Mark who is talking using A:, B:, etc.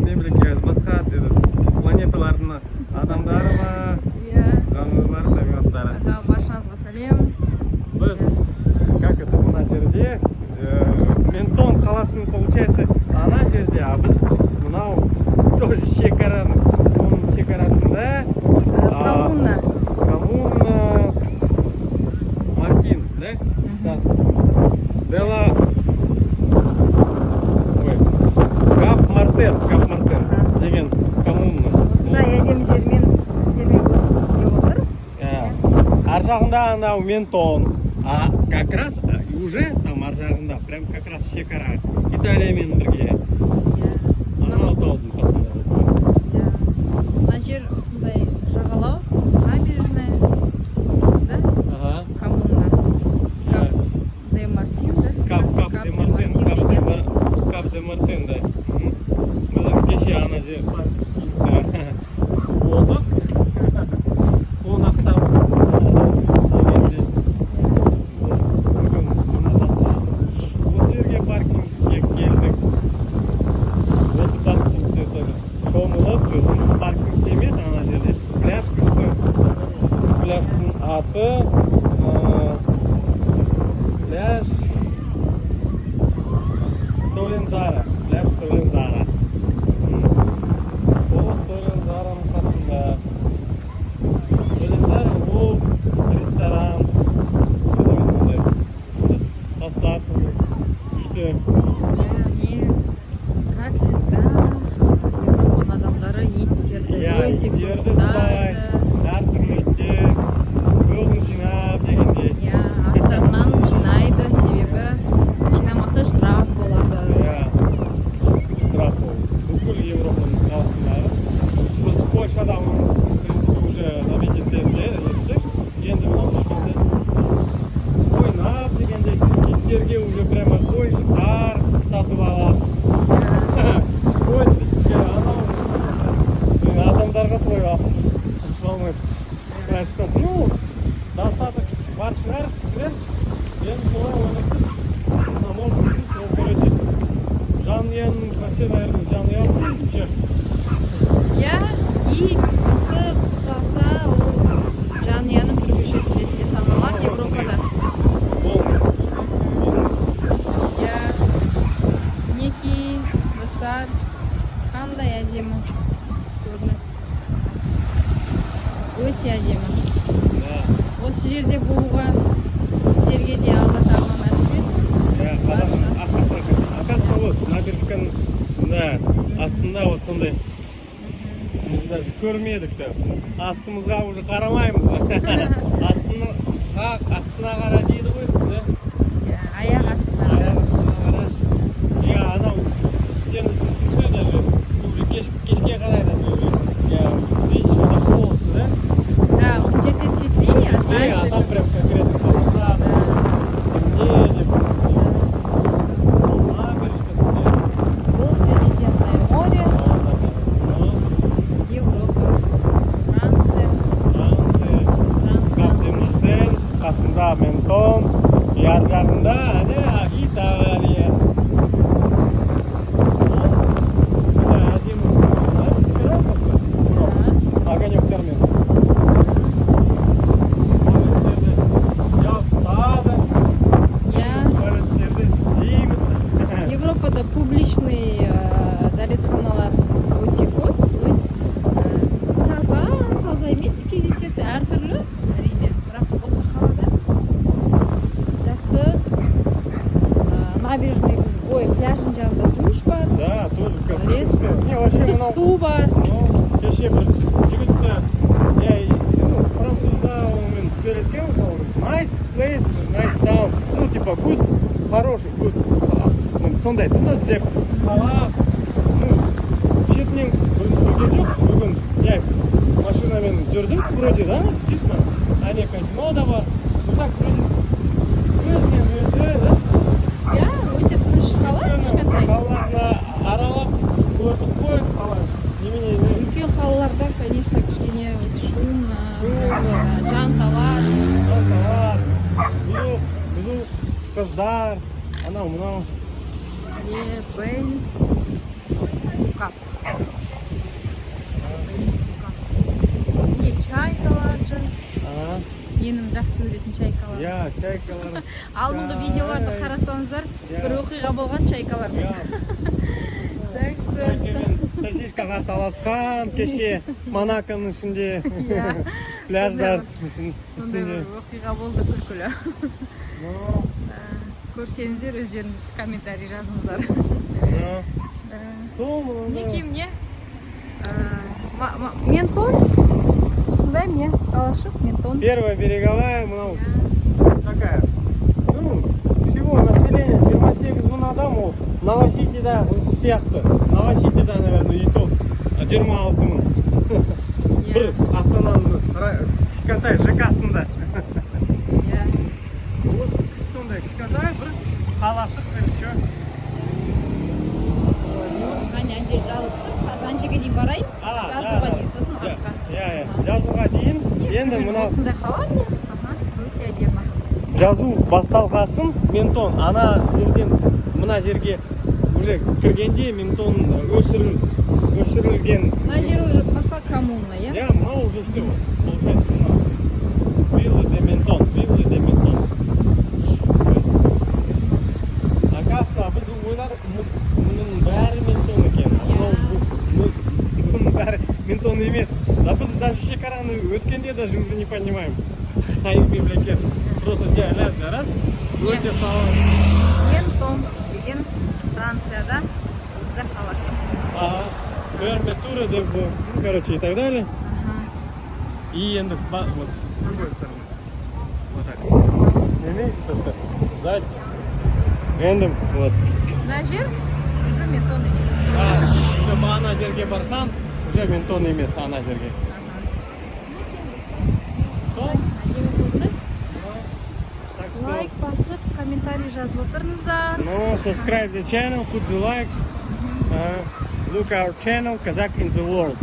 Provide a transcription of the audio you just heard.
A: мемлекет, басқа планеталардың адамдары ма, жануарлары, табиғаттары.
B: Баршаңызға сәлем.
A: Біз, как это, мына жерде, Ментон қаласының, получается, ана жерде, а біз мынау тоже шекараның, оның шекарасында коммуна Мартин, да? Дела Кап Мартен деген коммуна.
B: Осында едем жермен сіздермен болып отыр.
A: Ар жағында анау Ментон, а как раз уже там ар жағында прям как раз шекара Италиямен бірге. Анау таудың қасында.
B: Мына жер осындай жағалау, набережная, да? Коммуна. Кап де Мартин, да?
A: Кап де Мартин, да. Біз кеше ана жер болдық. Қонақтап дегенде осы жерге паркингке келдік. Осы паркингте шомылып, сосын паркингте емес, ана жерде пляж күшті. Пляждың аты пляж Солензара. Пляж Солензара. Сол Солензараның қасында. Солензара ол ресторан. Тастар күшті.
B: Как всегда, Европаның адамдары иттерді өсек ұстайды.
A: Әртүрлі иттер, көбін жинап дегенде.
B: Ақтарынан жинайды, себебі жинамаса штраф болады.
A: Штраф ол. Бүкіл Европаның қаласындағы. Біз Польшада, в принципе, уже намекендерінде еттік. Енді мынау ешкенде ойнап дегенде иттерге уже прямо ойыншықтар сатып алады. Адамдарға солай алмайды. Ну, достаточно бар шығар, кісілер. Енді солай ойнап. Может, короче, жанұяның вообще, наверное, жанұясы еще.
B: И мысық ұстаса, ол жанұяның бір мүшесі ретінде саналады Европада. Мінекей, достар, қандай әдемі көрініс. Өте әдемі. Осы жерде болуға сіздерге де Алла тағала нәсіп етсін.
A: Оказывается, вот набережканың астында вот сондай. Біз даже көрмедік те. Астымызға уже қарамаймыз. Астына қара дейді ғой.
B: Аяқ астына.
A: Анау сені түсінсе даже кешке қарай даже видишь, это полосы, да?
B: Да, где-то светлее, а дальше...
A: А там прям конкретно полоса, темнее,
B: Был Средиземное море, Европа, Франция,
A: Кап де Мартен, қасында Ментон, ар жағында Италия. Огонёктармен.
B: Европада публичный дәретханалар өте көп. Таза емес кездеседі, әртүрлі әрине, бірақ осы қалада жақсы набережный, пляждың жанында душ бар.
A: Да, тоже как
B: Су бар.
A: Кеше бір жігітті французда онымен сөйлескен мысалы, nice place, nice town, ну типа good, хороший, good, сондай тыныш деп қала, шетінен көрген жоқ, бүгін машинамен жүрдім, вроде, да, чисто, әне казино да бар, так вроде өзінен өзі, да?
B: Өте тыныш қала, кішкентай.
A: Қалаларына аралап, көрдік қой, қала, немене,
B: үлкен қалаларда, конечно, кішкене шумно, жан талас,
A: бұзу қыздар, анау-мынау.
B: Бенз, штука. Не чайкалар же.
A: Ага.
B: Менің жақсы көретін чайкалар.
A: Я, чайкалар.
B: Алдыңғы видеоларды қарасаңыздар, бір оқиға болған чайкалар. Так что...
A: Сосискаға таласқан кеше Монаконың ішінде. Пляждар
B: Сондай
A: үстінде.
B: бір оқиға болды күлкілі. Көрсеңіздер өздеріңіз комментарий жазыңыздар. Мінекей мне ментон. Осындай мне калашық ментон.
A: Первая береговая, мынау такая. Ну, всего население 28 мың адам, ол Новосибирскіда сияқты. Новосибирскіда, наверное, и то 26 мың. Бір Астананың кішкентай ЖК-сында. Осы сондай кішкентай бір қалашық пен чё.
B: Ана жерде алып Казанчиге дейін барайын. Жазуға дейін сосын артқа.
A: Жазуға дейін. Енді мынау
B: осындай қала не? Өте әдемі.
A: жазу басталғасын ментон. Ана жерден мына жерге уже кіргенде ментон өшірілген.
B: Мына жер уже пошла коммуна, я?
A: Я, мынау уже все. Получается, Вилла де Ментон. Вилла де Ментон. Оказывается, біз ойладық, мұның бәрі ментон екен. Мұның бәрі ментон емес. Да біз даже шекараны өткенде даже уже не понимаем. Қай мемлекет. Просто жайлап раз. Өте сау.
B: Ментон деген Францияда осындай қалашық.
A: Ферметура деп, ну, короче, и так далее. И енді вот с другой стороны. Вот так. Имеете что-то? Сзади. Енді вот.
B: Мына жер уже ментон емес.
A: Чтобы ана жерге барсаң, уже ментон емес ана жерге.
B: Әдемі көрініс.
A: Так что,
B: Лайк басып, комментарий жазып отырыңыздар.
A: ну, subscribe the channel, put the likes. Look our channel, Kazakh in the world.